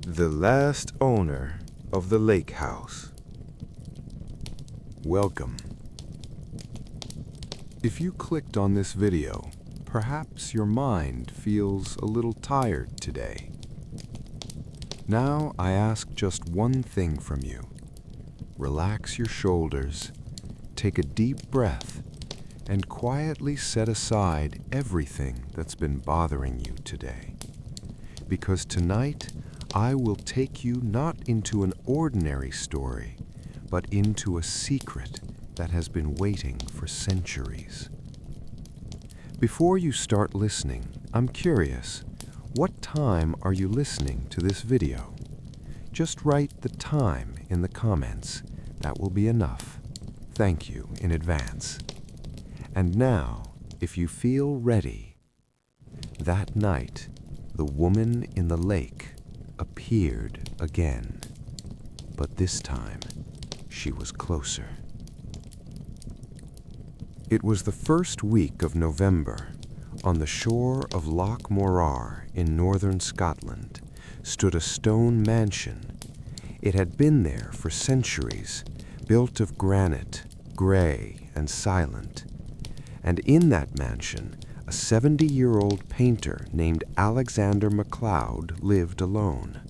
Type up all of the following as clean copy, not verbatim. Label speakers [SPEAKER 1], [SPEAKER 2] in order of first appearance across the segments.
[SPEAKER 1] The last owner of the lake house. Welcome. If you clicked on this video, perhaps your mind feels a little tired today. Now I ask just one thing from you. Relax your shoulders, take a deep breath, and quietly set aside everything that's been bothering you today. Because tonight, I will take you not into an ordinary story, but into a secret that has been waiting for centuries. Before you start listening, I'm curious, what time are you listening to this video? Just write the time in the comments. That will be enough. Thank you in advance. And now, if you feel ready, that night, the woman in the lake appeared again, but this time she was closer. It was the first week of November. On the shore of Loch Morar in northern Scotland stood a stone mansion. It had been there for centuries, built of granite, gray and silent. And in that mansion, a 70-year-old painter named Alexander MacLeod lived alone.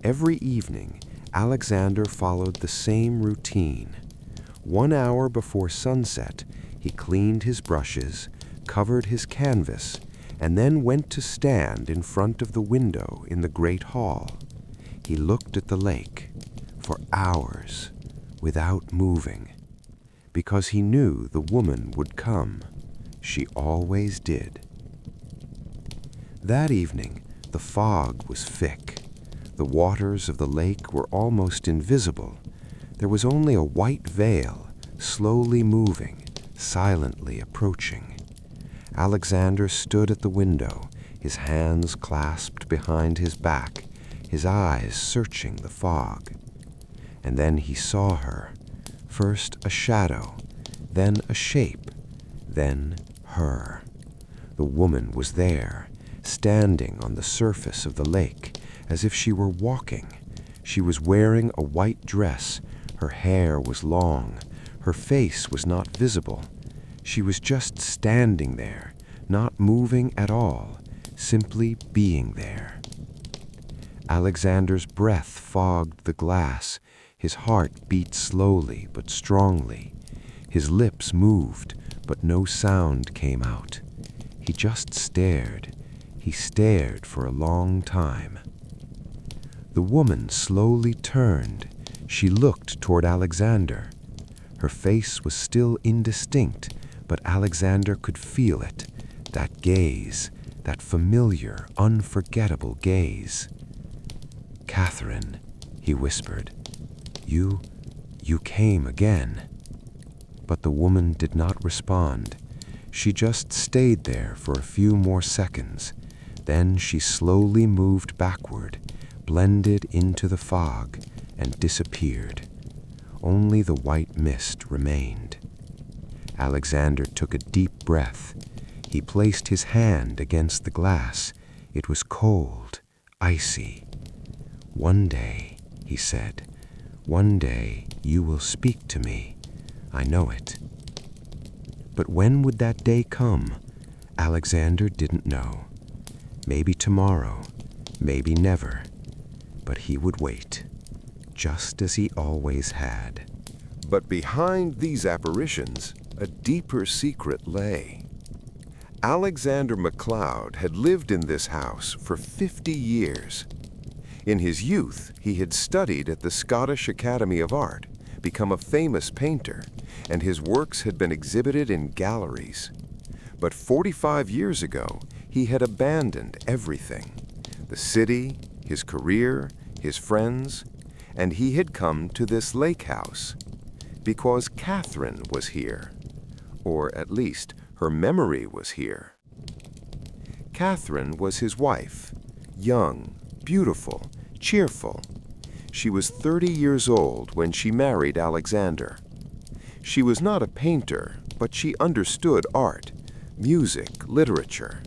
[SPEAKER 1] Every evening, Alexander followed the same routine. 1 hour before sunset, he cleaned his brushes, covered his canvas, and then went to stand in front of the window in the great hall. He looked at the lake for hours without moving, because he knew the woman would come. She always did. That evening, the fog was thick. The waters of the lake were almost invisible. There was only a white veil, slowly moving, silently approaching. Alexander stood at the window, his hands clasped behind his back, his eyes searching the fog. And then he saw her, first a shadow, then a shape, then her. The woman was there, standing on the surface of the lake, as if she were walking. She was wearing a white dress. Her hair was long. Her face was not visible. She was just standing there, not moving at all, simply being there. Alexander's breath fogged the glass. His heart beat slowly but strongly. His lips moved, but no sound came out. He just stared. He stared for a long time. The woman slowly turned. She looked toward Alexander. Her face was still indistinct, but Alexander could feel it, that gaze, that familiar, unforgettable gaze. "Catherine," he whispered, you came again." But the woman did not respond. She just stayed there for a few more seconds. Then she slowly moved backward, blended into the fog, and disappeared. Only the white mist remained. Alexander took a deep breath. He placed his hand against the glass. It was cold, icy. "One day," he said, "one day you will speak to me. I know it." But when would that day come? Alexander didn't know. Maybe tomorrow, maybe never. But he would wait, just as he always had. But behind these apparitions, a deeper secret lay. Alexander MacLeod had lived in this house for 50 years. In his youth, he had studied at the Scottish Academy of Art, become a famous painter, and his works had been exhibited in galleries. But 45 years ago, he had abandoned everything: the city, his career, his friends, and he had come to this lake house because Catherine was here, or at least her memory was here. Catherine was his wife, young, beautiful, cheerful. She was 30 years old when she married Alexander. She was not a painter, but she understood art, music, literature.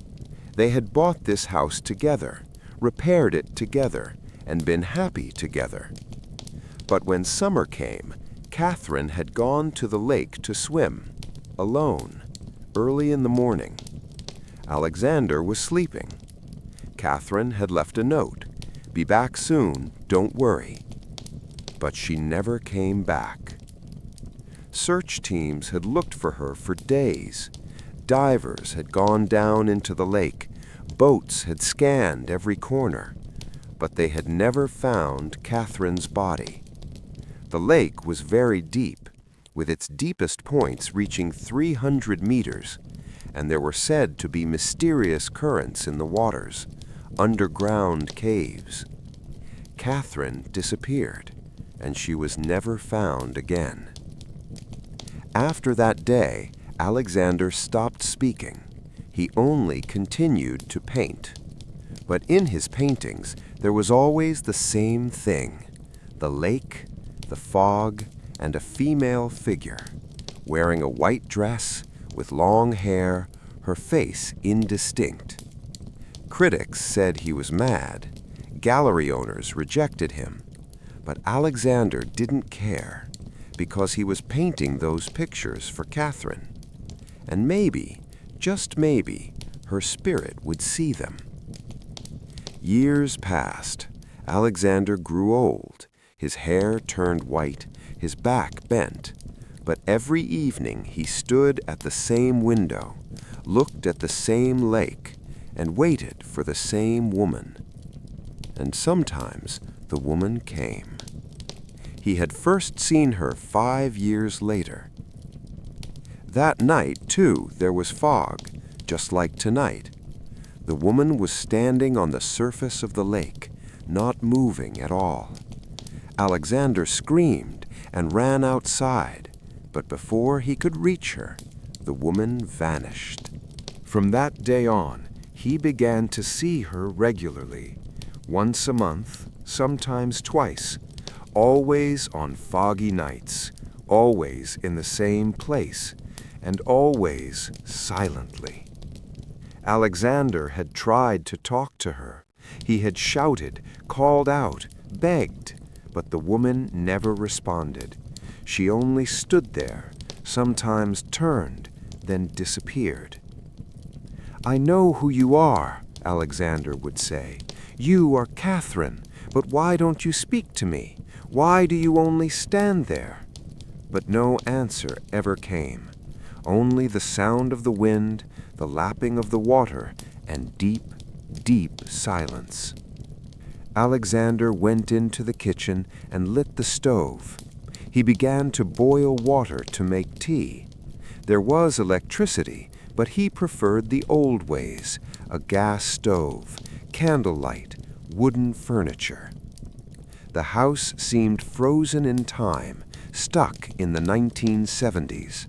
[SPEAKER 1] They had bought this house together, repaired it together, and been happy together. But when summer came, Catherine had gone to the lake to swim, alone, early in the morning. Alexander was sleeping. Catherine had left a note, "Be back soon, don't worry." But she never came back. Search teams had looked for her for days. Divers had gone down into the lake. Boats had scanned every corner. But they had never found Catherine's body. The lake was very deep, with its deepest points reaching 300 meters, and there were said to be mysterious currents in the waters, underground caves. Catherine disappeared, and she was never found again. After that day, Alexander stopped speaking. He only continued to paint. But in his paintings, there was always the same thing: the lake, the fog, and a female figure, wearing a white dress, with long hair, her face indistinct. Critics said he was mad. Gallery owners rejected him. But Alexander didn't care, because he was painting those pictures for Catherine. And maybe, just maybe, her spirit would see them. Years passed. Alexander grew old. His hair turned white, his back bent. But every evening he stood at the same window, looked at the same lake, and waited for the same woman. And sometimes the woman came. He had first seen her 5 years later. That night, too, there was fog, just like tonight. The woman was standing on the surface of the lake, not moving at all. Alexander screamed and ran outside, but before he could reach her, the woman vanished. From that day on, he began to see her regularly, once a month, sometimes twice, always on foggy nights, always in the same place, and always silently. Alexander had tried to talk to her. He had shouted, called out, begged, but the woman never responded. She only stood there, sometimes turned, then disappeared. "I know who you are," Alexander would say. "You are Catherine, but why don't you speak to me? Why do you only stand there?" But no answer ever came. Only the sound of the wind, the lapping of the water, and deep, deep silence. Alexander went into the kitchen and lit the stove. He began to boil water to make tea. There was electricity, but he preferred the old ways: a gas stove, candlelight, wooden furniture. The house seemed frozen in time, stuck in the 1970s.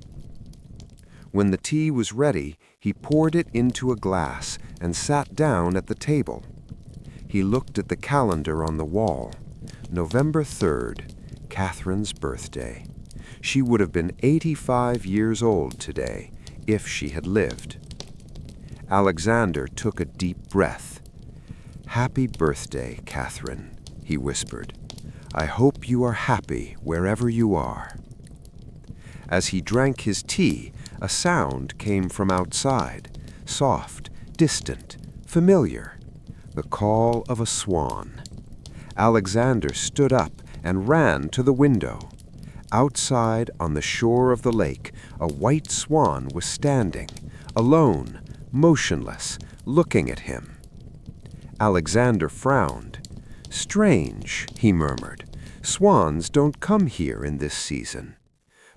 [SPEAKER 1] When the tea was ready, he poured it into a glass and sat down at the table. He looked at the calendar on the wall. November 3rd, Catherine's birthday. She would have been 85 years old today, if she had lived. Alexander took a deep breath. "Happy birthday, Catherine," he whispered. "I hope you are happy wherever you are." As he drank his tea, a sound came from outside, soft, distant, familiar, the call of a swan. Alexander stood up and ran to the window. Outside, on the shore of the lake, a white swan was standing, alone, motionless, looking at him. Alexander frowned. "Strange," he murmured. "Swans don't come here in this season."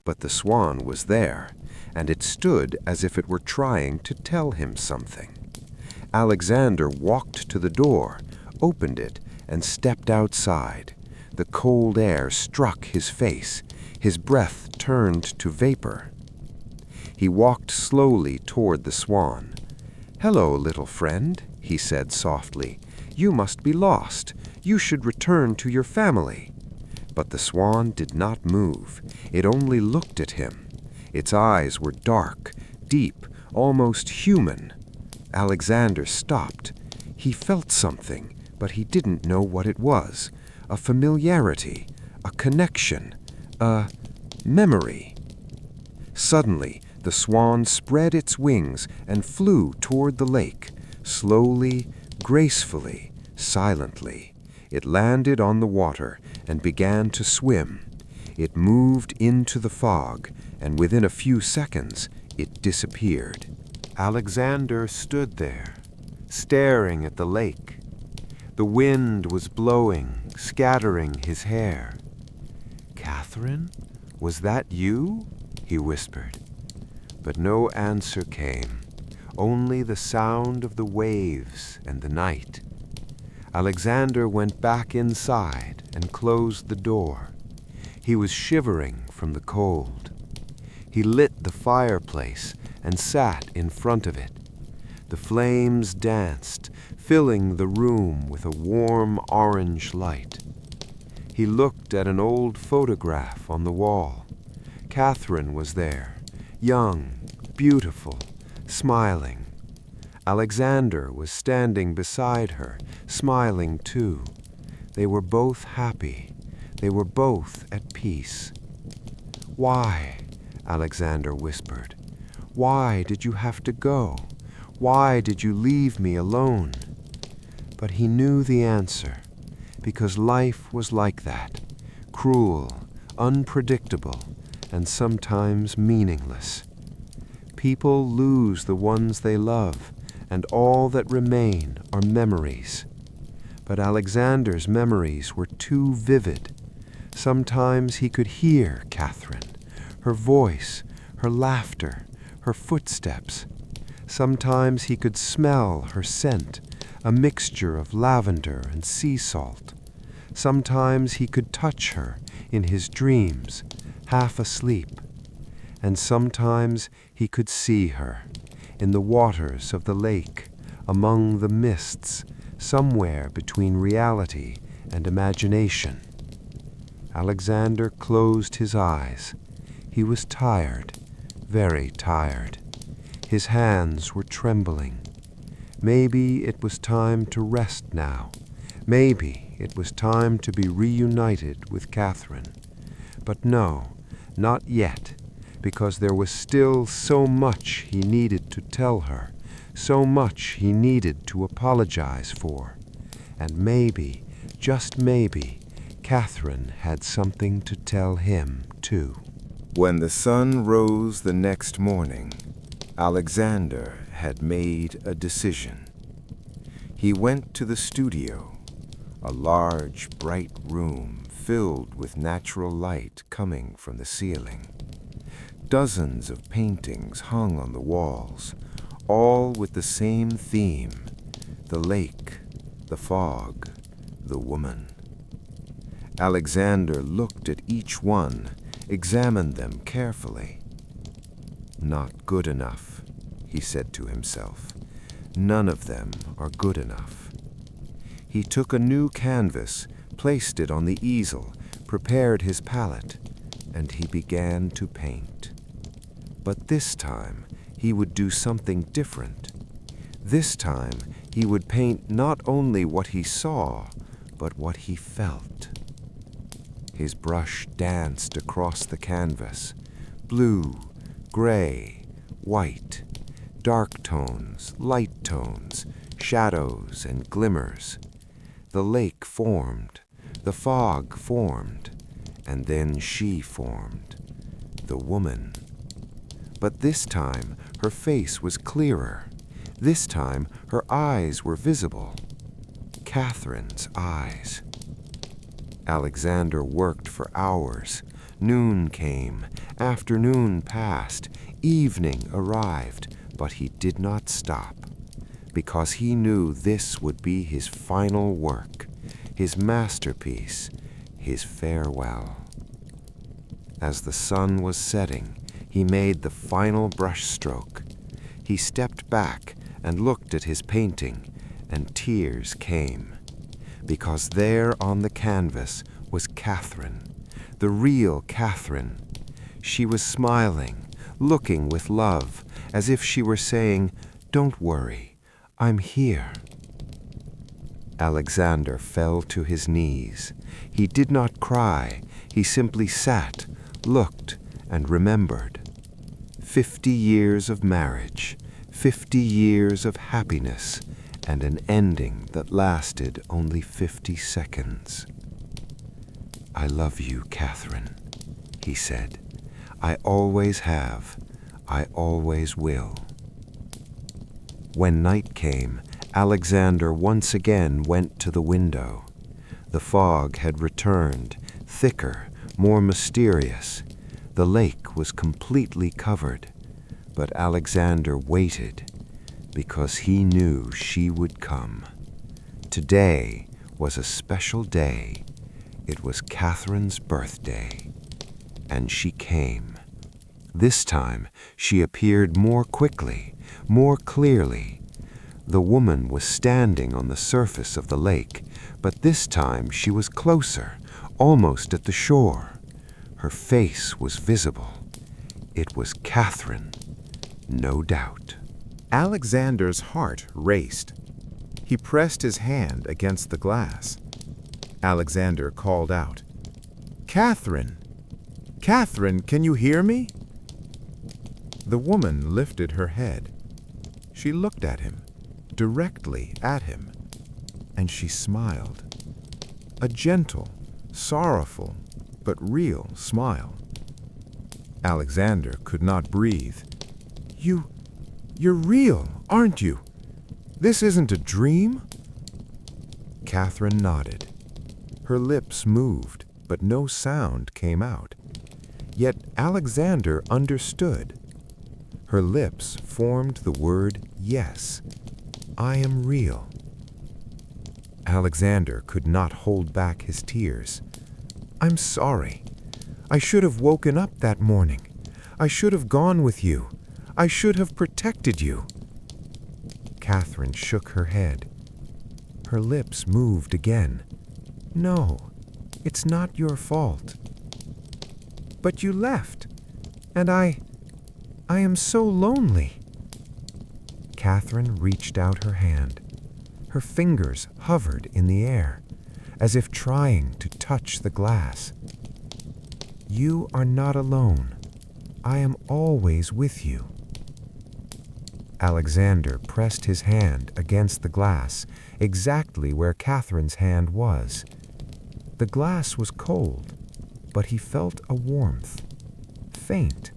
[SPEAKER 1] But the swan was there, and it stood as if it were trying to tell him something. Alexander walked to the door, opened it, and stepped outside. The cold air struck his face. His breath turned to vapor. He walked slowly toward the swan. "Hello, little friend," he said softly. "You must be lost. You should return to your family." But the swan did not move. It only looked at him. Its eyes were dark, deep, almost human. Alexander stopped. He felt something, but he didn't know what it was. A familiarity, a connection, a memory. Suddenly, the swan spread its wings and flew toward the lake, slowly, gracefully, silently. It landed on the water and began to swim. It moved into the fog, and within a few seconds, it disappeared. Alexander stood there, staring at the lake. The wind was blowing, scattering his hair. "Catherine, was that you?" he whispered. But no answer came, only the sound of the waves and the night. Alexander went back inside and closed the door. He was shivering from the cold. He lit the fireplace and sat in front of it. The flames danced, filling the room with a warm orange light. He looked at an old photograph on the wall. Catherine was there, young, beautiful, smiling. Alexander was standing beside her, smiling too. They were both happy. They were both at peace. "Why?" Alexander whispered. "Why did you have to go? Why did you leave me alone?" But he knew the answer, because life was like that, cruel, unpredictable, and sometimes meaningless. People lose the ones they love, and all that remain are memories. But Alexander's memories were too vivid. Sometimes he could hear Catherine, her voice, her laughter, her footsteps. Sometimes he could smell her scent, a mixture of lavender and sea salt. Sometimes he could touch her in his dreams, half asleep. And sometimes he could see her in the waters of the lake, among the mists, somewhere between reality and imagination. Alexander closed his eyes. He was tired, very tired. His hands were trembling. Maybe it was time to rest now. Maybe it was time to be reunited with Catherine. But no, not yet, because there was still so much he needed to tell her, so much he needed to apologize for. And maybe, just maybe, Catherine had something to tell him, too. When the sun rose the next morning, Alexander had made a decision. He went to the studio, a large, bright room filled with natural light coming from the ceiling. Dozens of paintings hung on the walls, all with the same theme: the lake, the fog, the woman. Alexander looked at each one, examined them carefully. "Not good enough," he said to himself. "None of them are good enough." He took a new canvas, placed it on the easel, prepared his palette, and he began to paint. But this time he would do something different. This time he would paint not only what he saw, but what he felt. His brush danced across the canvas, blue, gray, white, dark tones, light tones, shadows and glimmers. The lake formed, the fog formed, and then she formed, the woman. But this time her face was clearer. This time her eyes were visible. Catherine's eyes. Alexander worked for hours. Noon came, afternoon passed, evening arrived, but he did not stop, because he knew this would be his final work, his masterpiece, his farewell. As the sun was setting, he made the final brushstroke. He stepped back and looked at his painting, and tears came, because there on the canvas was Catherine, the real Catherine. She was smiling, looking with love, as if she were saying, "Don't worry, I'm here." Alexander fell to his knees. He did not cry. He simply sat, looked, and remembered. 50 years of marriage, 50 years of happiness, and an ending that lasted only 50 seconds. "I love you, Catherine," he said. "I always have. I always will." When night came, Alexander once again went to the window. The fog had returned, thicker, more mysterious. The lake was completely covered, but Alexander waited because he knew she would come. Today was a special day. It was Catherine's birthday, and she came. This time she appeared more quickly, more clearly. The woman was standing on the surface of the lake, but this time she was closer, almost at the shore. Her face was visible. It was Catherine, no doubt.
[SPEAKER 2] Alexander's heart raced. He pressed his hand against the glass. Alexander called out, "Catherine! Catherine, can you hear me?" The woman lifted her head. She looked at him, directly at him, and she smiled. A gentle, sorrowful, but real smile. Alexander could not breathe. You're real, aren't you? This isn't a dream?" Catherine nodded. Her lips moved, but no sound came out. Yet Alexander understood. Her lips formed the word yes. "I am real." Alexander could not hold back his tears. "I'm sorry. I should have woken up that morning. I should have gone with you. I should have protected you." Catherine shook her head. Her lips moved again. "No, it's not your fault." "But you left, and I am so lonely." Catherine reached out her hand. Her fingers hovered in the air, as if trying to touch the glass. "You are not alone. I am always with you." Alexander pressed his hand against the glass, exactly where Catherine's hand was. The glass was cold, but he felt a warmth, faint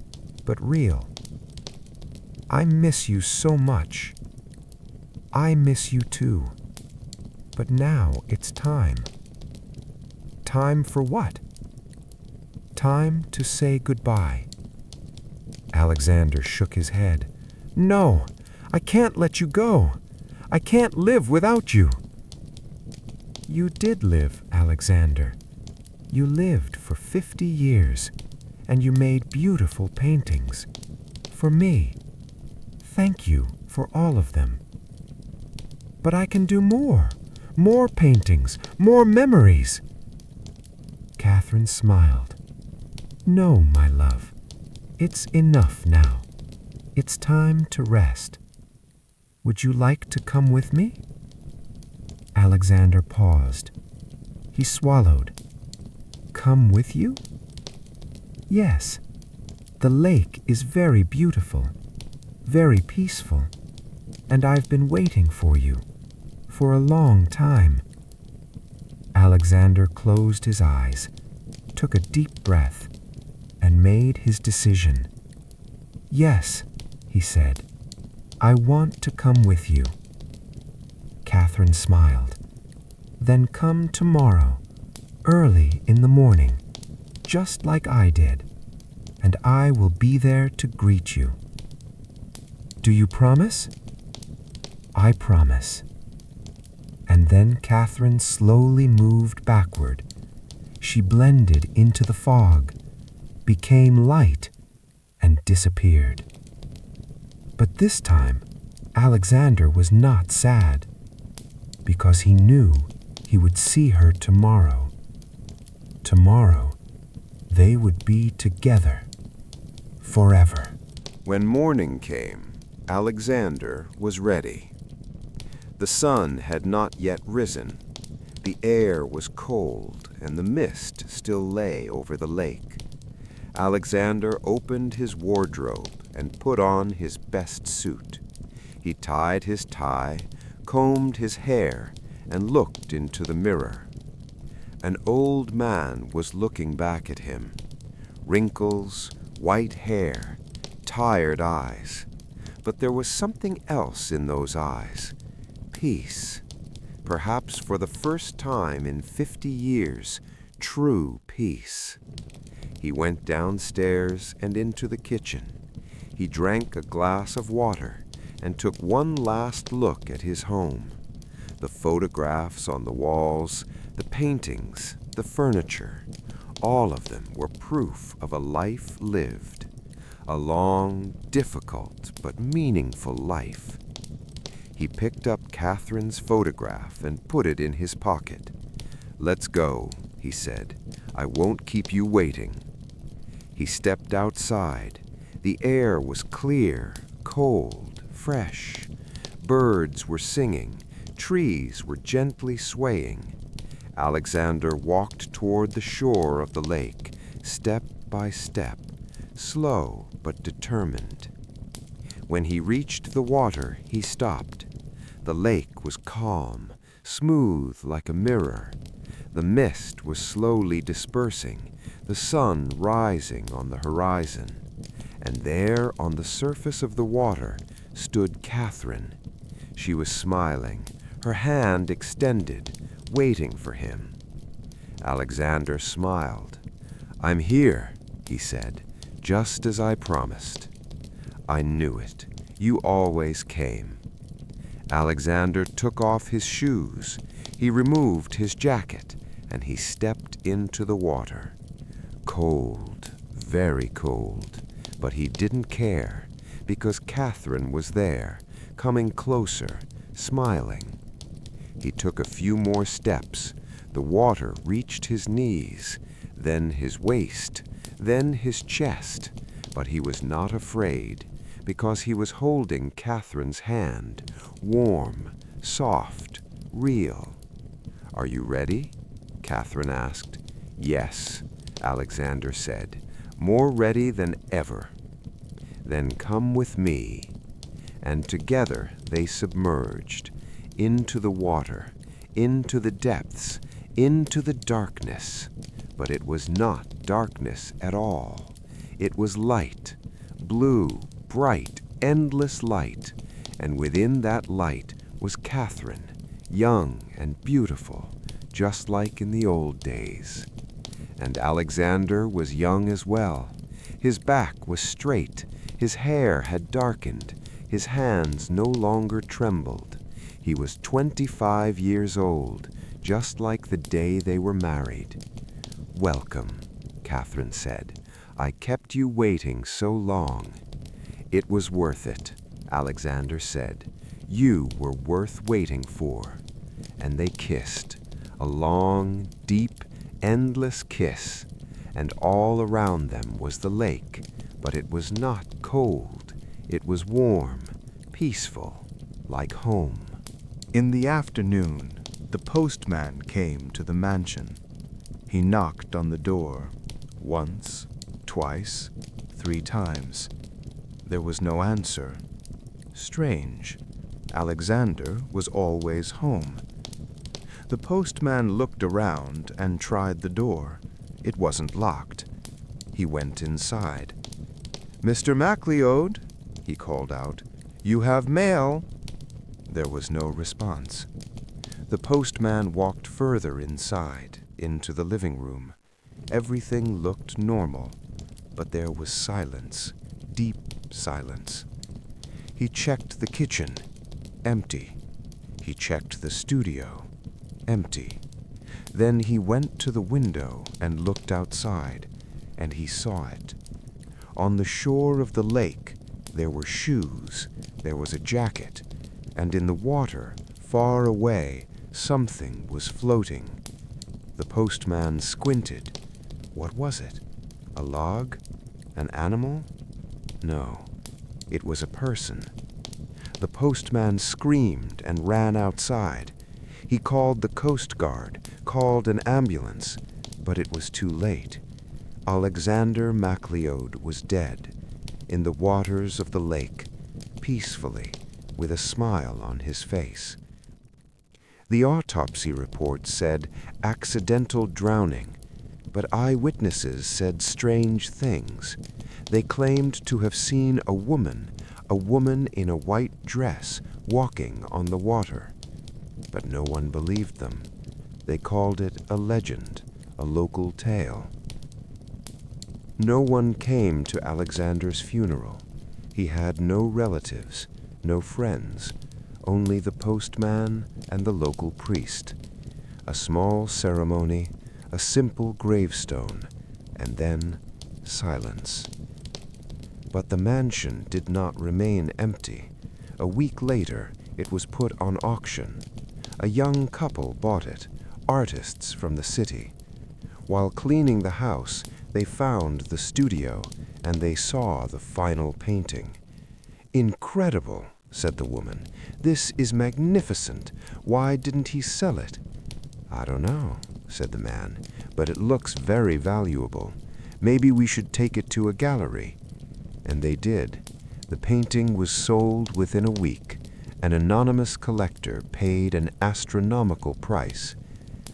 [SPEAKER 2] but real. "I miss you so much." "I miss you too. But now it's time." "Time for what?" "Time to say goodbye." Alexander shook his head. "No, I can't let you go. I can't live without you." "You did live, Alexander. You lived for 50 years, and you made beautiful paintings. For me. Thank you for all of them." "But I can do more. More paintings, more memories." Catherine smiled. "No, my love. It's enough now. It's time to rest. Would you like to come with me?" Alexander paused. He swallowed. "Come with you?" "Yes. The lake is very beautiful, very peaceful, and I've been waiting for you for a long time." Alexander closed his eyes, took a deep breath, and made his decision. "Yes," he said, "I want to come with you." Catherine smiled. "Then come tomorrow, early in the morning, just like I did, and I will be there to greet you." "Do you promise?" "I promise." And then Catherine slowly moved backward. She blended into the fog, became light, and disappeared. But this time, Alexander was not sad, because he knew he would see her tomorrow. Tomorrow, they would be together, forever.
[SPEAKER 1] When morning came, Alexander was ready. The sun had not yet risen. The air was cold, and the mist still lay over the lake. Alexander opened his wardrobe and put on his best suit. He tied his tie, combed his hair, and looked into the mirror. An old man was looking back at him. Wrinkles, white hair, tired eyes. But there was something else in those eyes. Peace. Perhaps for the first time in 50 years, true peace. He went downstairs and into the kitchen. He drank a glass of water and took one last look at his home. The photographs on the walls, the paintings, the furniture, all of them were proof of a life lived. A long, difficult, but meaningful life. He picked up Catherine's photograph and put it in his pocket. "Let's go," he said. "I won't keep you waiting." He stepped outside. The air was clear, cold, fresh. Birds were singing. Trees were gently swaying. Alexander walked toward the shore of the lake, step by step, slow but determined. When he reached the water, he stopped. The lake was calm, smooth like a mirror. The mist was slowly dispersing, the sun rising on the horizon. And there, on the surface of the water, stood Catherine. She was smiling, her hand extended, waiting for him. Alexander smiled. "I'm here," he said, "just as I promised." "I knew it. You always came." Alexander took off his shoes. He removed his jacket, and he stepped into the water. Cold, very cold, but he didn't care, because Catherine was there, coming closer, smiling. He took a few more steps. The water reached his knees, then his waist, then his chest, but he was not afraid, because he was holding Catherine's hand, warm, soft, real. "Are you ready?" Catherine asked. "Yes," Alexander said, "more ready than ever." "Then come with me." And together they submerged, into the water, into the depths, into the darkness. But it was not darkness at all. It was light, blue, bright, endless light, and within that light was Catherine, young and beautiful, just like in the old days. And Alexander was young as well. His back was straight, his hair had darkened, his hands no longer trembled. He was 25 years old, just like the day they were married. "Welcome," Catherine said. "I kept you waiting so long." "It was worth it," Alexander said. "You were worth waiting for." And they kissed, a long, deep, endless kiss, and all around them was the lake, but it was not cold. It was warm, peaceful, like home.
[SPEAKER 3] In the afternoon, the postman came to the mansion. He knocked on the door, once, twice, 3 times. There was no answer. Strange. Alexander was always home. The postman looked around and tried the door. It wasn't locked. He went inside. "Mr. MacLeod," he called out, "you have mail." There was no response. The postman walked further inside, into the living room. Everything looked normal, but there was silence, deep silence. He checked the kitchen, empty. He checked the studio, empty. Then he went to the window and looked outside, and he saw it. On the shore of the lake, there were shoes, there was a jacket, and in the water, far away, something was floating. The postman squinted. What was it? A log? An animal? No, it was a person.
[SPEAKER 1] The postman screamed and ran outside. He called the Coast Guard, called an ambulance, but it was too late. Alexander MacLeod was dead, in the waters of the lake, peacefully, with a smile on his face. The autopsy report said accidental drowning, but eyewitnesses said strange things. They claimed to have seen a woman in a white dress, walking on the water. But no one believed them. They called it a legend, a local tale. No one came to Alexander's funeral. He had no relatives, no friends, only the postman and the local priest. A small ceremony, a simple gravestone, and then silence. But the mansion did not remain empty. A week later, it was put on auction. A young couple bought it, artists from the city. While cleaning the house, they found the studio, and they saw the final painting. "Incredible," said the woman. "This is magnificent. Why didn't he sell it?" "I don't know," said the man, "but it looks very valuable. Maybe we should take it to a gallery." And they did. The painting was sold within a week. An anonymous collector paid an astronomical price.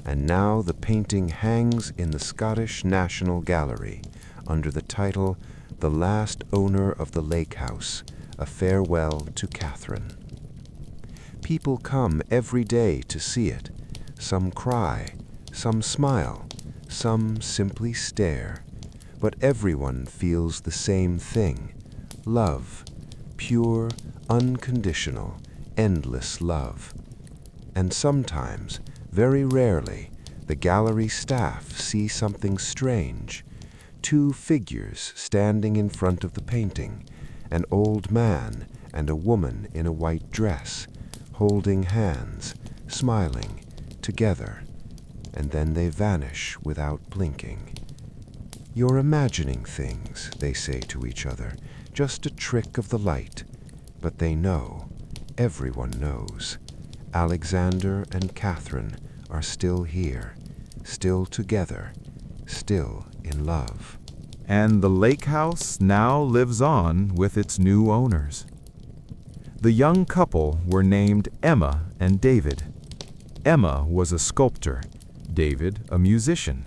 [SPEAKER 1] And now the painting hangs in the Scottish National Gallery under the title "The Last Owner of the Lake House, A Farewell to Catherine." People come every day to see it. Some cry, some smile, some simply stare. But everyone feels the same thing: love, pure, unconditional, endless love. And sometimes, very rarely, the gallery staff see something strange. Two figures standing in front of the painting, an old man and a woman in a white dress, holding hands, smiling, together, and then they vanish without blinking. "You're imagining things," they say to each other, "just a trick of the light." But they know, everyone knows, Alexander and Catherine are still here, still together, still in love.
[SPEAKER 4] And the lake house now lives on with its new owners. The young couple were named Emma and David. Emma was a sculptor, David a musician.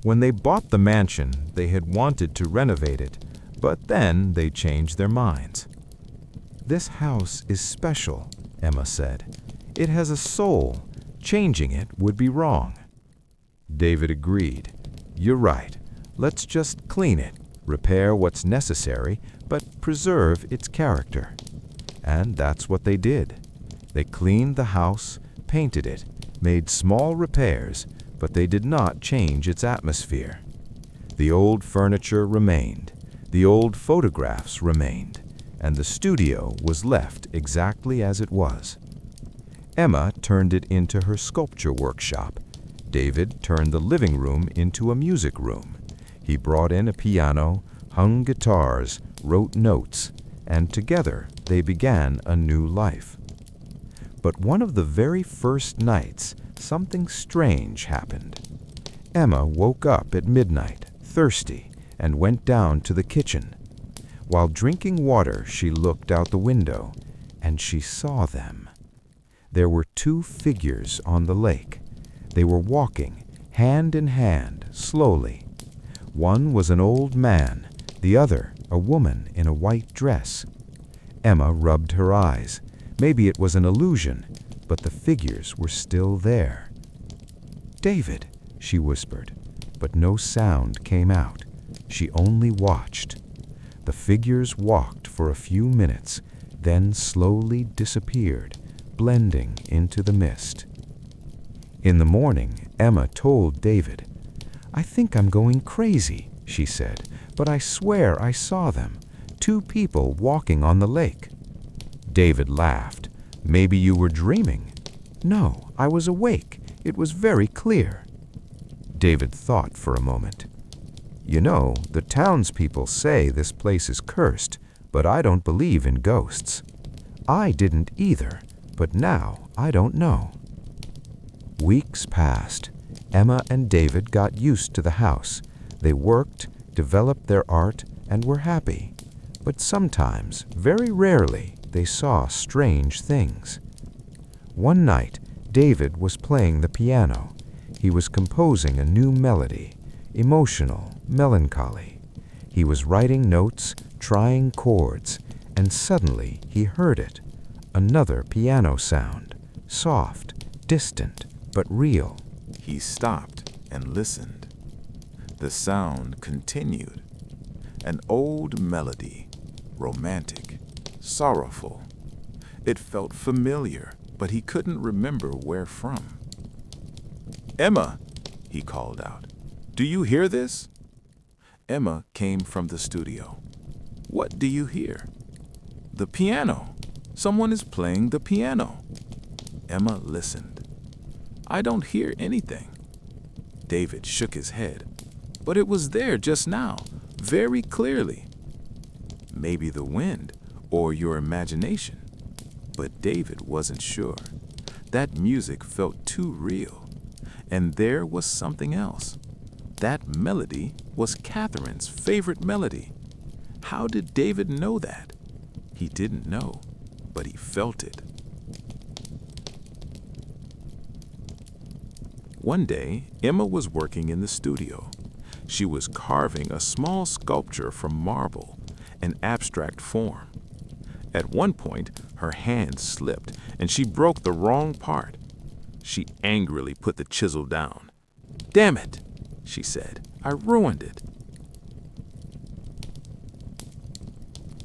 [SPEAKER 4] When they bought the mansion, they had wanted to renovate it, but then they changed their minds. "This house is special," Emma said. "It has a soul. Changing it would be wrong." David agreed. "You're right. Let's just clean it, repair what's necessary, but preserve its character." And that's what they did. They cleaned the house, painted it, made small repairs, but they did not change its atmosphere. The old furniture remained, the old photographs remained, and the studio was left exactly as it was. Emma turned it into her sculpture workshop. David turned the living room into a music room. He brought in a piano, hung guitars, wrote notes, and together they began a new life. But one of the very first nights, something strange happened. Emma woke up at midnight, thirsty, and went down to the kitchen. While drinking water, she looked out the window, and she saw them. There were two figures on the lake. They were walking, hand in hand, slowly. One was an old man, the other a woman in a white dress. Emma rubbed her eyes. Maybe it was an illusion, but the figures were still there. "David," she whispered, but no sound came out. She only watched. The figures walked for a few minutes, then slowly disappeared, blending into the mist. In the morning, Emma told David. "I think I'm going crazy," she said, "but I swear I saw them, two people walking on the lake." David laughed. "Maybe you were dreaming." "No, I was awake. It was very clear." David thought for a moment. "You know, the townspeople say this place is cursed, but I don't believe in ghosts.
[SPEAKER 2] I didn't either, but now I don't know." Weeks passed. Emma and David got used to the house. They worked, developed their art, and were happy. But sometimes, very rarely, they saw strange things. One night, David was playing the piano. He was composing a new melody, emotional, melancholy. He was writing notes, trying chords, and suddenly he heard it. Another piano sound, soft, distant, but real.
[SPEAKER 5] He stopped and listened. The sound continued. An old melody, romantic, sorrowful. It felt familiar, but he couldn't remember where from. "Emma," he called out, "do you hear this?" Emma came from the studio. "What do you hear?" "The piano. Someone is playing the piano." Emma listened. "I don't hear anything." David shook his head. "But it was there just now, very clearly." "Maybe the wind or your imagination." But David wasn't sure. That music felt too real. And there was something else. That melody was Catherine's favorite melody. How did David know that? He didn't know, but he felt it. One day, Emma was working in the studio. She was carving a small sculpture from marble, an abstract form. At one point, her hand slipped and she broke the wrong part. She angrily put the chisel down. "Damn it," she said, "I ruined it."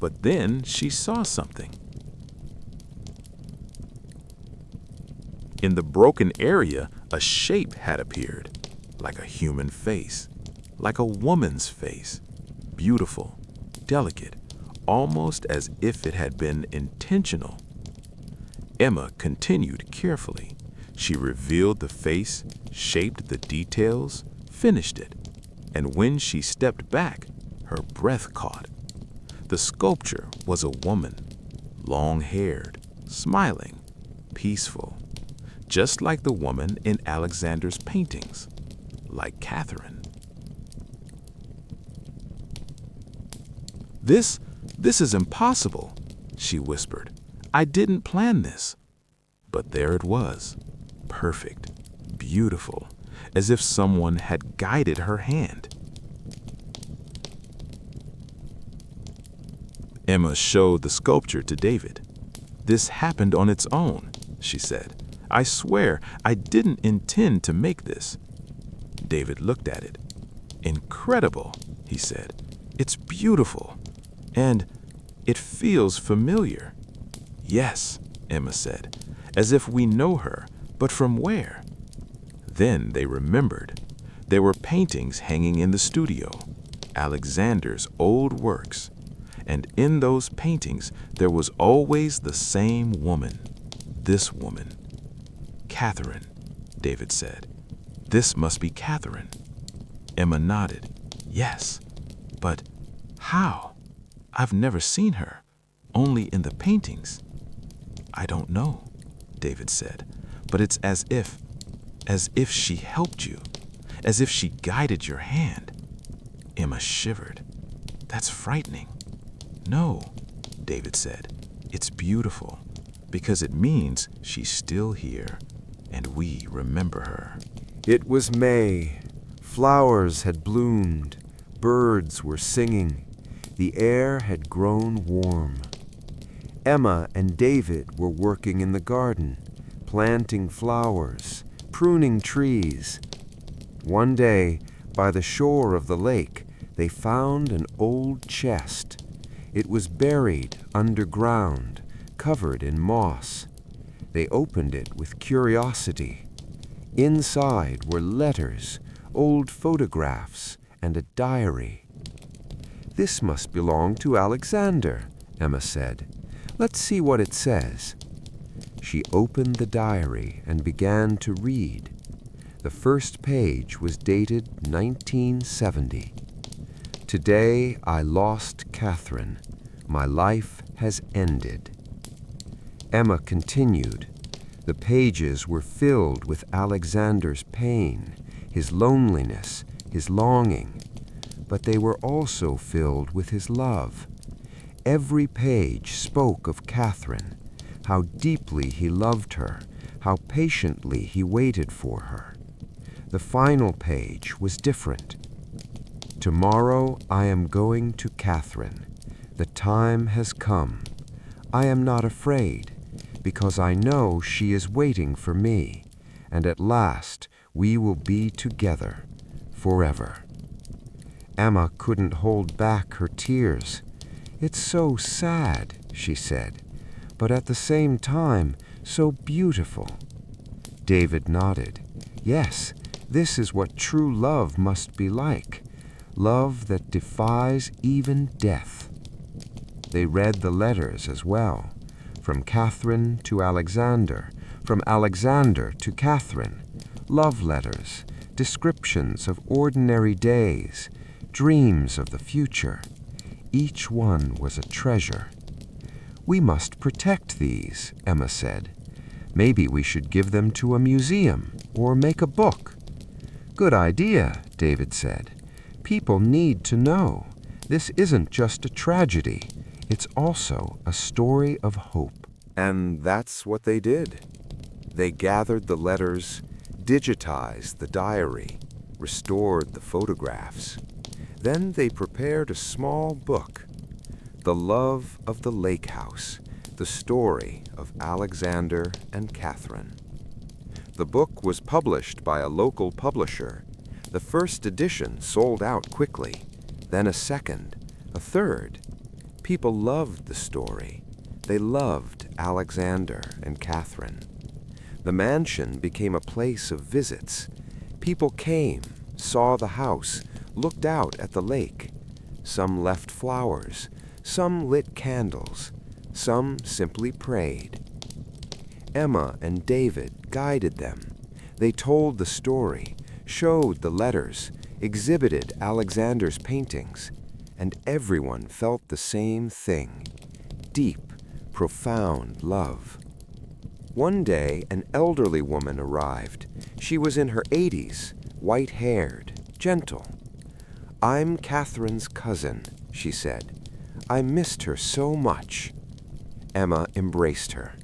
[SPEAKER 5] But then she saw something. In the broken area, a shape had appeared, like a human face, like a woman's face, beautiful, delicate, almost as if it had been intentional. Emma continued carefully. She revealed the face, shaped the details, finished it, and when she stepped back, her breath caught. The sculpture was a woman, long-haired, smiling, peaceful, just like the woman in Alexander's paintings, like Catherine. This is impossible," she whispered. "I didn't plan this." But there it was, perfect, beautiful, as if someone had guided her hand. Emma showed the sculpture to David. "This happened on its own," she said. "I swear I didn't intend to make this." David looked at it. "Incredible," he said. "It's beautiful. And it feels familiar." "Yes," Emma said, "as if we know her, but from where?" Then they remembered. There were paintings hanging in the studio, Alexander's old works. And in those paintings, there was always the same woman, this woman. "Catherine," David said. "This must be Catherine." Emma nodded. "Yes, but how? I've never seen her, only in the paintings." "I don't know," David said, "but it's as if she helped you, as if she guided your hand." Emma shivered. "That's frightening." "No," David said, "it's beautiful, because it means she's still here, and we remember her."
[SPEAKER 1] It was May. Flowers had bloomed. Birds were singing. The air had grown warm. Emma and David were working in the garden, planting flowers, pruning trees. One day, by the shore of the lake, they found an old chest. It was buried underground, covered in moss. They opened it with curiosity. Inside were letters, old photographs, and a diary. "This must belong to Alexander," Emma said. "Let's see what it says." She opened the diary and began to read. The first page was dated 1970. "Today I lost Catherine. My life has ended." Emma continued. The pages were filled with Alexander's pain, his loneliness, his longing, but they were also filled with his love. Every page spoke of Catherine, how deeply he loved her, how patiently he waited for her. The final page was different. Tomorrow I am going to Catherine. The time has come. I am not afraid, because I know she is waiting for me, and at last we will be together forever. Emma couldn't hold back her tears. It's so sad, she said, but at the same time, so beautiful. David nodded. Yes, this is what true love must be like. Love that defies even death. They read the letters as well, from Catherine to Alexander, from Alexander to Catherine, love letters, descriptions of ordinary days, dreams of the future. Each one was a treasure. We must protect these, Emma said. Maybe we should give them to a museum or make a book. Good idea, David said. People need to know. This isn't just a tragedy. It's also a story of hope.
[SPEAKER 3] And that's what they did. They gathered the letters, digitized the diary, restored the photographs. Then they prepared a small book, The Love of the Lake House, the story of Alexander and Catherine. The book was published by a local publisher. The first edition sold out quickly, then a second, a third. People loved the story. They loved Alexander and Catherine. The mansion became a place of visits. People came, saw the house, looked out at the lake. Some left flowers, some lit candles, some simply prayed. Emma and David guided them. They told the story, showed the letters, exhibited Alexander's paintings, and everyone felt the same thing, deep, profound love. One day, an elderly woman arrived. She was in her 80s, white-haired, gentle. "I'm Catherine's cousin," she said. "I missed her so much." Emma embraced her.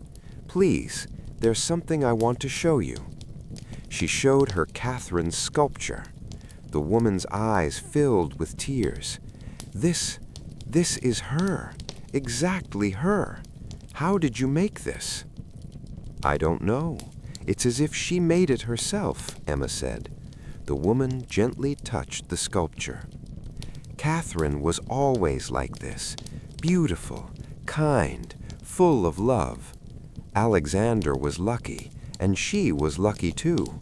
[SPEAKER 3] "Please, there's something I want to show you." She showed her Catherine's sculpture. The woman's eyes filled with tears. This is her, exactly her. How did you make this?" "I don't know. It's as if she made it herself," Emma said. The woman gently touched the sculpture. "Catherine was always like this, beautiful, kind, full of love. Alexander was lucky, and she was lucky too.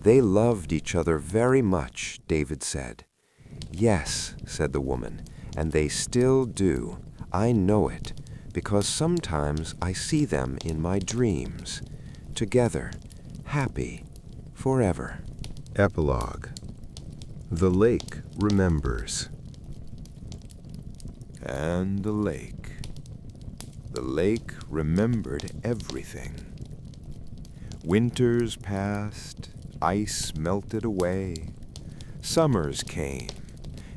[SPEAKER 3] They loved each other very much," David said. "Yes," said the woman, "and they still do. I know it, because sometimes I see them in my dreams, together, happy, forever."
[SPEAKER 1] Epilogue. The lake remembers.
[SPEAKER 3] And the lake. The lake remembered everything. Winters passed, ice melted away. Summers came,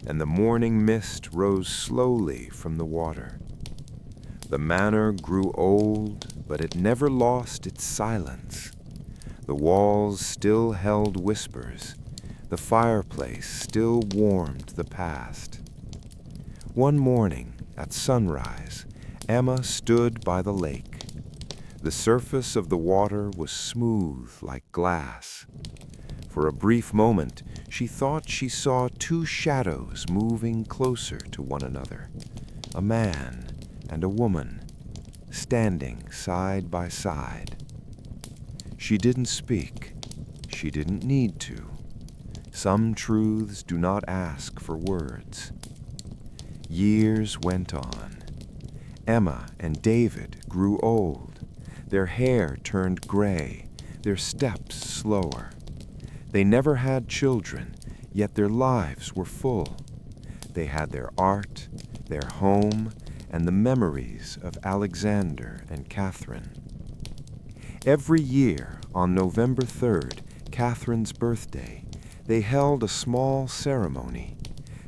[SPEAKER 3] and the morning mist rose slowly from the water. The manor grew old, but it never lost its silence. The walls still held whispers. The fireplace still warmed the past. One morning, at sunrise, Emma stood by the lake. The surface of the water was smooth like glass. For a brief moment, she thought she saw two shadows moving closer to one another, a man and a woman, standing side by side. She didn't speak. She didn't need to. Some truths do not ask for words. Years went on. Emma and David grew old. Their hair turned gray, their steps slower. They never had children, yet their lives were full. They had their art, their home,
[SPEAKER 1] and the memories of Alexander and Catherine. Every year, on November 3rd, Catherine's birthday, they held a small ceremony.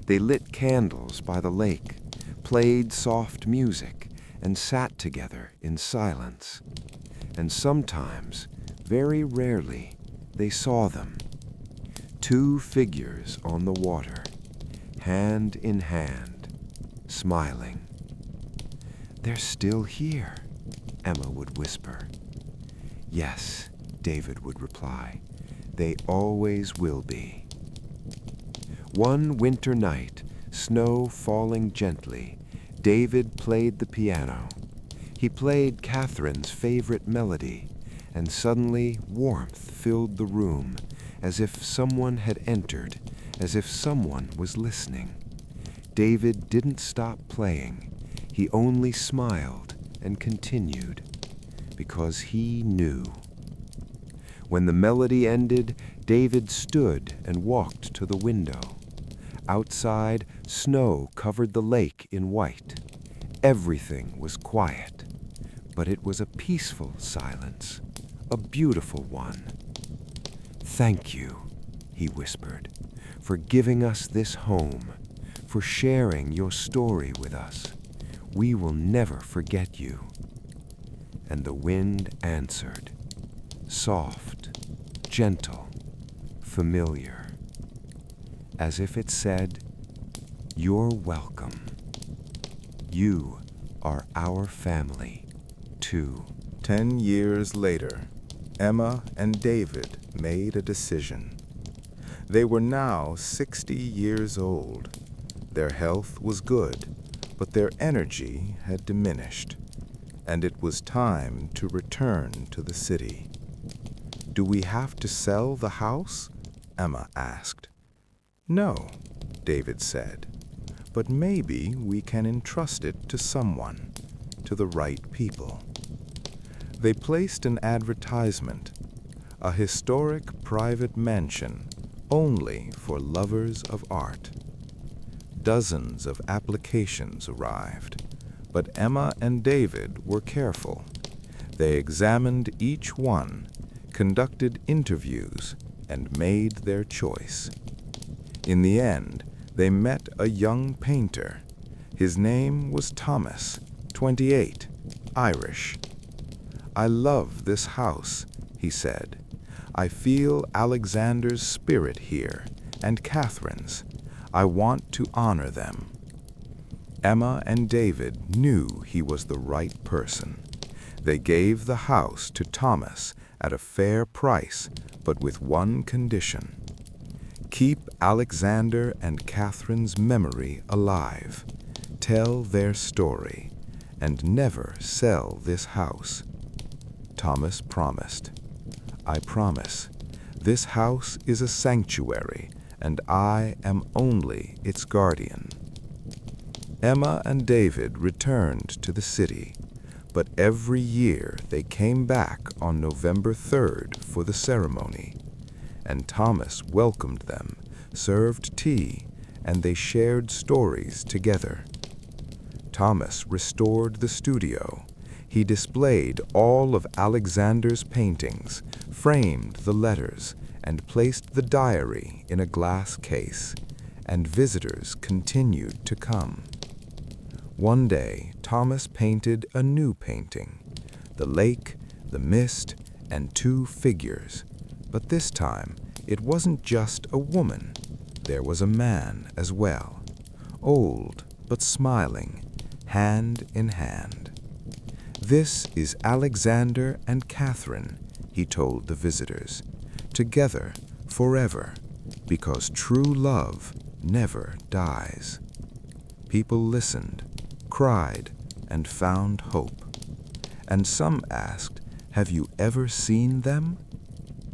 [SPEAKER 1] They lit candles by the lake, played soft music, and sat together in silence. And sometimes, very rarely, they saw them. Two figures on the water, hand in hand, smiling. "They're still here," Emma would whisper. "Yes," David would reply, "they always will be." One winter night, snow falling gently, David played the piano. He played Catherine's favorite melody, and suddenly warmth filled the room, as if someone had entered, as if someone was listening. David didn't stop playing. He only smiled and continued, because he knew. When the melody ended, David stood and walked to the window. Outside, snow covered the lake in white. Everything was quiet, but it was a peaceful silence, a beautiful one. "Thank you," he whispered, "for giving us this home, for sharing your story with us. We will never forget you." And the wind answered, soft, gentle, familiar, as if it said, "You're welcome. You are our family, too."
[SPEAKER 3] 10 years later, Emma and David made a decision. They were now 60 years old. Their health was good, but their energy had diminished, and it was time to return to the city. "Do we have to sell the house?" Emma asked. "No," David said, "but maybe we can entrust it to someone, to the right people." They placed an advertisement, a historic private mansion only for lovers of art. Dozens of applications arrived, but Emma and David were careful. They examined each one, conducted interviews, and made their choice. In the end, they met a young painter. His name was Thomas, 28, Irish. "I love this house," he said. "I feel Alexander's spirit here, and Catherine's. I want to honor them." Emma and David knew he was the right person. They gave the house to Thomas at a fair price, but with one condition. Keep Alexander and Catherine's memory alive. Tell their story, and never sell this house. Thomas promised. "I promise. This house is a sanctuary, and I am only its guardian." Emma and David returned to the city, but every year they came back on November 3rd for the ceremony, and Thomas welcomed them, served tea, and they shared stories together. Thomas restored the studio. He displayed all of Alexander's paintings, framed the letters, and placed the diary in a glass case, and visitors continued to come. One day, Thomas painted a new painting, the lake, the mist, and two figures. But this time, it wasn't just a woman. There was a man as well, old but smiling, hand in hand. "This is Alexander and Catherine," he told the visitors, "together forever, because true love never dies." People listened, cried, and found hope. And some asked, "Have you ever seen them?"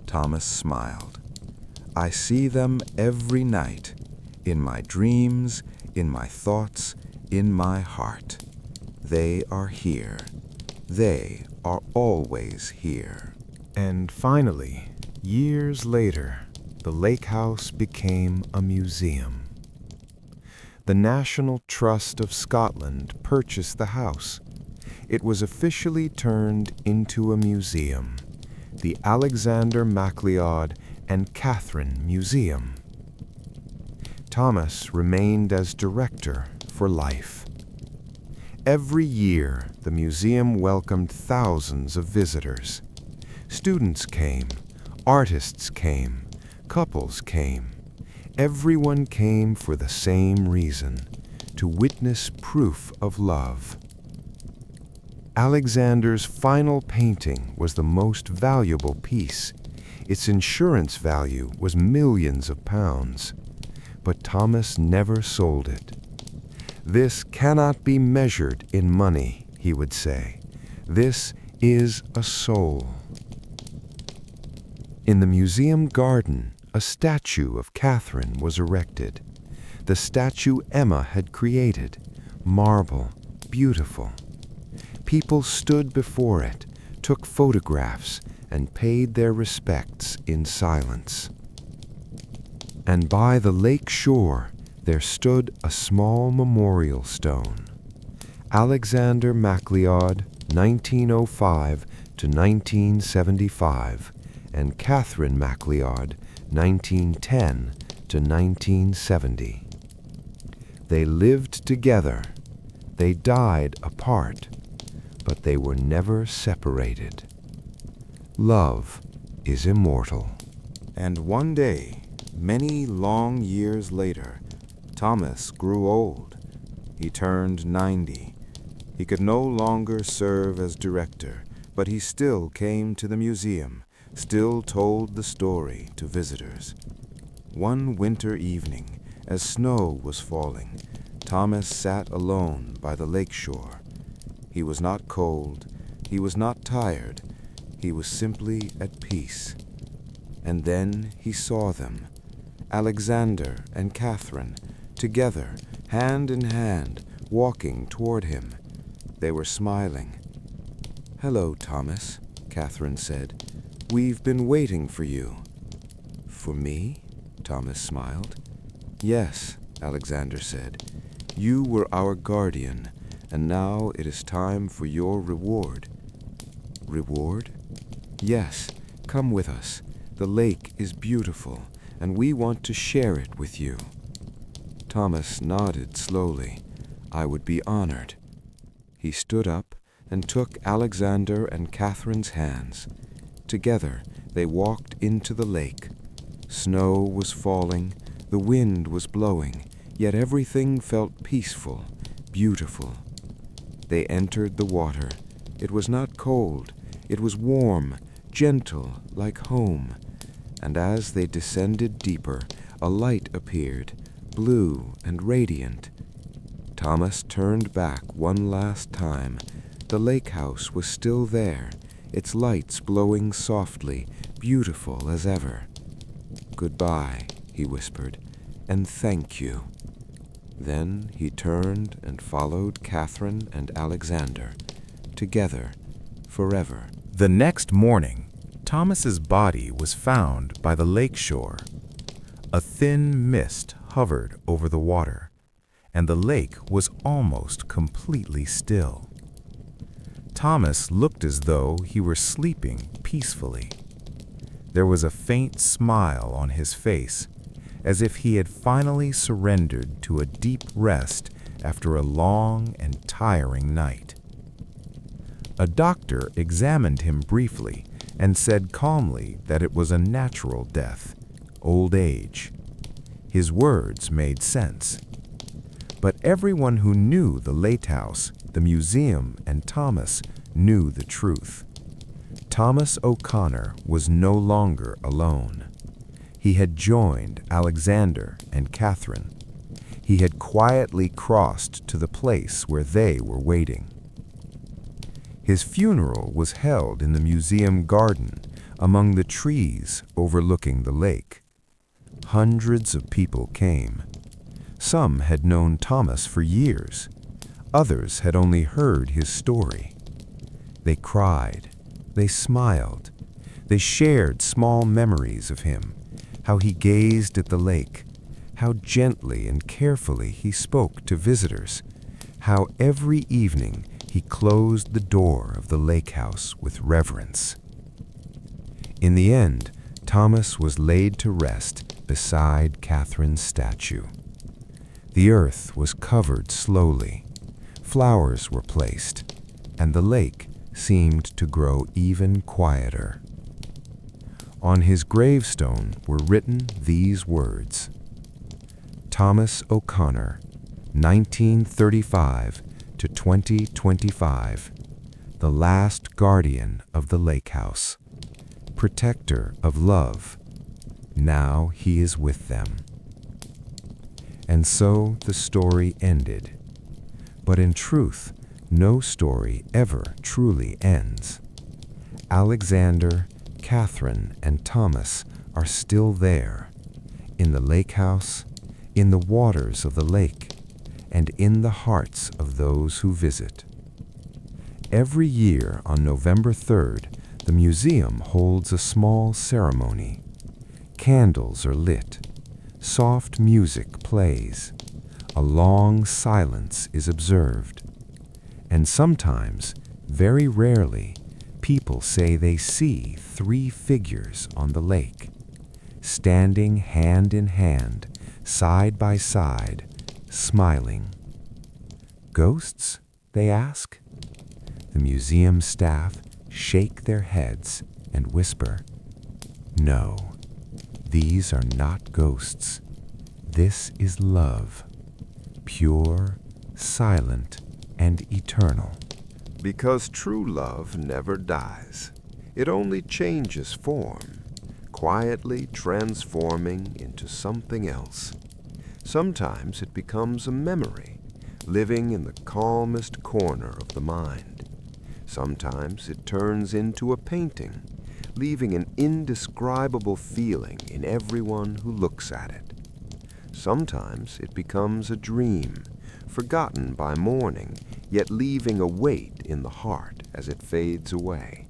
[SPEAKER 3] Thomas smiled. "I see them every night, in my dreams, in my thoughts, in my heart. They are here. They are always here."
[SPEAKER 2] And finally, years later, the lake house became a museum.
[SPEAKER 1] The National Trust of Scotland purchased the house. It was officially turned into a museum, the Alexander MacLeod and Catherine Museum. Thomas remained as director for life. Every year, the museum welcomed thousands of visitors. Students came, artists came, couples came. Everyone came for the same reason, to witness proof of love. Alexander's final painting was the most valuable piece. Its insurance value was millions of pounds. But Thomas never sold it. "This cannot be measured in money," he would say. "This is a soul." In the museum garden, a statue of Catherine was erected. The statue Emma had created, marble, beautiful. People stood before it, took photographs, and paid their respects in silence. And by the lake shore there stood a small memorial stone. Alexander MacLeod, 1905 to 1975, and Catherine MacLeod, 1910 to 1970. They lived together. They died apart, but they were never separated. Love is immortal.
[SPEAKER 3] And one day, many long years later, Thomas grew old. He turned 90. He could no longer serve as director, but he still came to the museum, still told the story to visitors. One winter evening, as snow was falling, Thomas sat alone by the lake shore. He was not cold, he was not tired, he was simply at peace. And then he saw them, Alexander and Catherine, together, hand in hand, walking toward him. They were smiling. "Hello, Thomas," Catherine said. "We've been waiting for you." "For me?" Thomas smiled. "Yes," Alexander said. "You were our guardian, and now it is time for your reward." "Reward?" "Yes, come with us. The lake is beautiful, and we want to share it with you." Thomas nodded slowly. "I would be honored." He stood up and took Alexander and Catherine's hands. Together they walked into the lake. Snow was falling, the wind was blowing, yet everything felt peaceful, beautiful. They entered the water. It was not cold, it was warm, gentle, like home. And as they descended deeper, a light appeared, blue and radiant. Thomas turned back one last time. The lake house was still there, its lights glowing softly, beautiful as ever. "Goodbye," he whispered, "and thank you." Then he turned and followed Catherine and Alexander, together, forever.
[SPEAKER 4] The next morning, Thomas's body was found by the lake shore. A thin mist hovered over the water, and the lake was almost completely still. Thomas looked as though he were sleeping peacefully. There was a faint smile on his face, as if he had finally surrendered to a deep rest after a long and tiring night. A doctor examined him briefly and said calmly that it was a natural death, old age. His words made sense. But everyone who knew the lake house, the museum, and Thomas knew the truth. Thomas O'Connor was no longer alone. He had joined Alexander and Catherine. He had quietly crossed to the place where they were waiting. His funeral was held in the museum garden among the trees overlooking the lake. Hundreds of people came. Some had known Thomas for years. Others had only heard his story. They cried. They smiled. They shared small memories of him, how he gazed at the lake,
[SPEAKER 1] how gently and carefully he spoke to visitors, how every evening he closed the door of the lake house with reverence. In the end, Thomas was laid to rest beside Catherine's statue. The earth was covered slowly, flowers were placed, and the lake seemed to grow even quieter. On his gravestone were written these words: Thomas O'Connor, 1935 to 2025, the last guardian of the lake house, protector of love. Now he is with them. And so the story ended. But in truth, no story ever truly ends. Alexander, Catherine, and Thomas are still there, in the lake house, in the waters of the lake, and in the hearts of those who visit. Every year on November 3rd, the museum holds a small ceremony. Candles are lit, soft music plays, a long silence is observed, and sometimes, very rarely, people say they see 3 figures on the lake, standing hand in hand, side by side, smiling. Ghosts? They ask. The museum staff shake their heads and whisper, "No, these are not ghosts. This is love, pure, silent, and eternal." Because true love never dies. It only changes form, quietly transforming into something else. Sometimes it becomes a memory, living in the calmest corner of the mind. Sometimes it turns into a painting, leaving an indescribable feeling in everyone who looks at it. Sometimes it becomes a dream, forgotten by morning, yet leaving a weight in the heart as it fades away.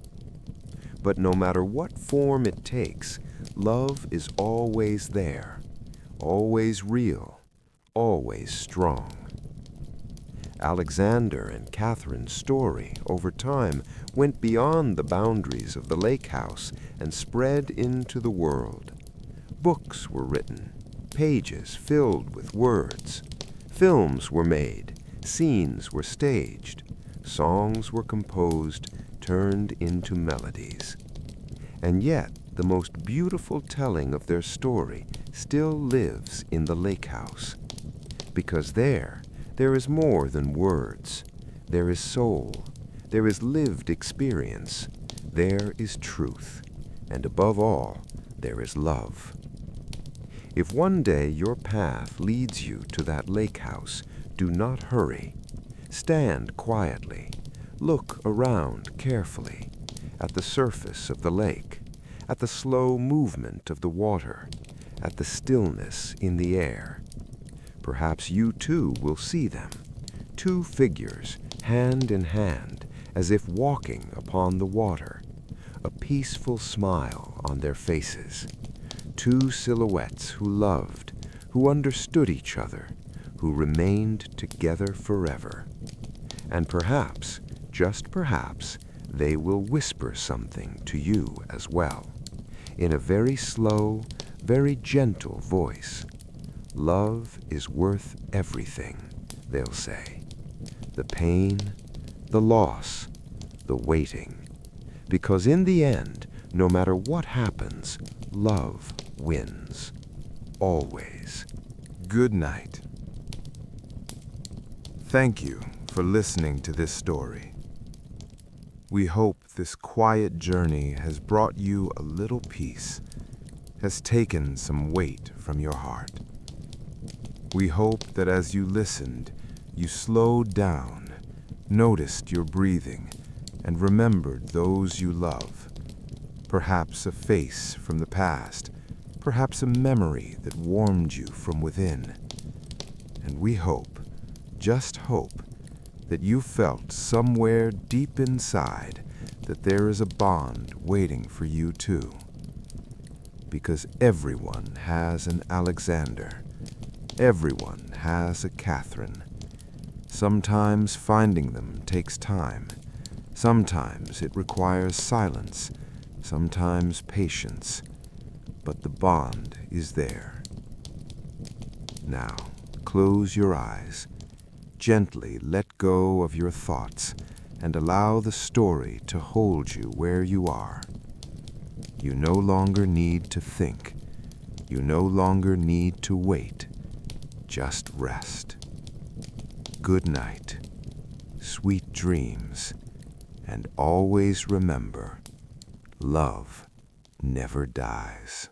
[SPEAKER 1] But no matter what form it takes, love is always there, always real, always strong. Alexander and Catherine's story, over time, went beyond the boundaries of the lake house and spread into the world. Books were written, pages filled with words. Films were made, scenes were staged, songs were composed, turned into melodies. And yet, the most beautiful telling of their story still lives in the lake house. Because there is more than words. There is soul. There is lived experience. There is truth. And above all, there is love. If one day your path leads you to that lake house, do not hurry. Stand quietly. Look around carefully, at the surface of the lake, at the slow movement of the water, at the stillness in the air. Perhaps you too will see them, 2 figures, hand in hand, as if walking upon the water, a peaceful smile on their faces. 2 silhouettes who loved, who understood each other, who remained together forever. And perhaps, just perhaps, they will whisper something to you as well, in a very slow, very gentle voice. Love is worth everything, they'll say. The pain, the loss, the waiting. Because in the end, no matter what happens, love wins. Always.
[SPEAKER 3] Good night. Thank you for listening to this story. We hope this quiet journey has brought you a little peace, has taken some weight from your heart. We hope that as you listened, you slowed down, noticed your breathing, and remembered those you love. Perhaps a face from the past, perhaps a memory that warmed you from within. And we hope, just hope, that you felt somewhere deep inside that there is a bond waiting for you too. Because everyone has an Alexander,
[SPEAKER 1] Everyone has a Catherine. Sometimes finding them takes time. Sometimes it requires silence. Sometimes patience. But the bond is there. Now, close your eyes. Gently let go of your thoughts and allow the story to hold you where you are. You no longer need to think. You no longer need to wait. Just rest. Good night, sweet dreams, and always remember, love never dies.